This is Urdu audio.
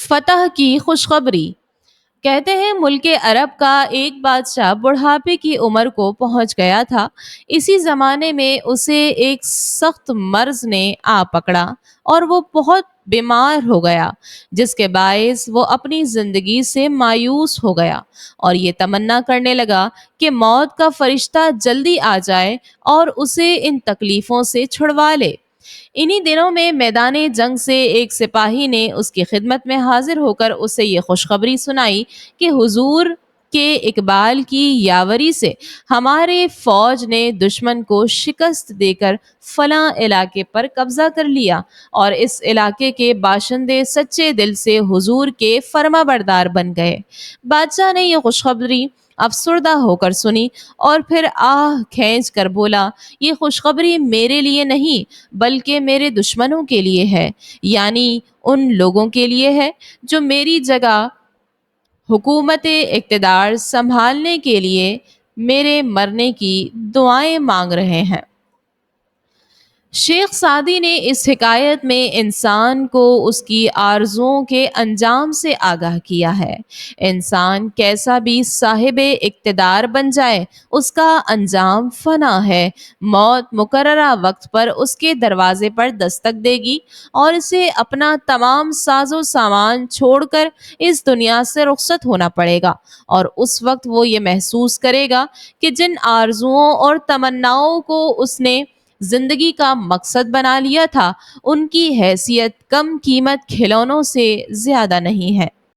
فتح کی خوشخبری۔ کہتے ہیں ملک عرب کا ایک بادشاہ بڑھاپے کی عمر کو پہنچ گیا تھا۔ اسی زمانے میں اسے ایک سخت مرض نے آ پکڑا اور وہ بہت بیمار ہو گیا، جس کے باعث وہ اپنی زندگی سے مایوس ہو گیا اور یہ تمنا کرنے لگا کہ موت کا فرشتہ جلدی آ جائے اور اسے ان تکلیفوں سے چھڑوا لے۔ انہی دنوں میں میدان جنگ سے ایک سپاہی نے اس کی خدمت میں حاضر ہو کر اسے یہ خوشخبری سنائی کہ حضور کے اقبال کی یاوری سے ہمارے فوج نے دشمن کو شکست دے کر فلاں علاقے پر قبضہ کر لیا اور اس علاقے کے باشندے سچے دل سے حضور کے فرما بردار بن گئے۔ بادشاہ نے یہ خوشخبری افسردہ ہو کر سنی اور پھر آہ کھینچ کر بولا، یہ خوشخبری میرے لیے نہیں بلکہ میرے دشمنوں کے لیے ہے، یعنی ان لوگوں کے لیے ہے جو میری جگہ حکومت اقتدار سنبھالنے کے لیے میرے مرنے کی دعائیں مانگ رہے ہیں۔ شیخ سعدی نے اس حکایت میں انسان کو اس کی آرزوؤں کے انجام سے آگاہ کیا ہے۔ انسان کیسا بھی صاحب اقتدار بن جائے، اس کا انجام فنا ہے۔ موت مقررہ وقت پر اس کے دروازے پر دستک دے گی اور اسے اپنا تمام ساز و سامان چھوڑ کر اس دنیا سے رخصت ہونا پڑے گا، اور اس وقت وہ یہ محسوس کرے گا کہ جن آرزوؤں اور تمناؤں کو اس نے زندگی کا مقصد بنا لیا تھا، ان کی حیثیت کم قیمت کھلونوں سے زیادہ نہیں ہے۔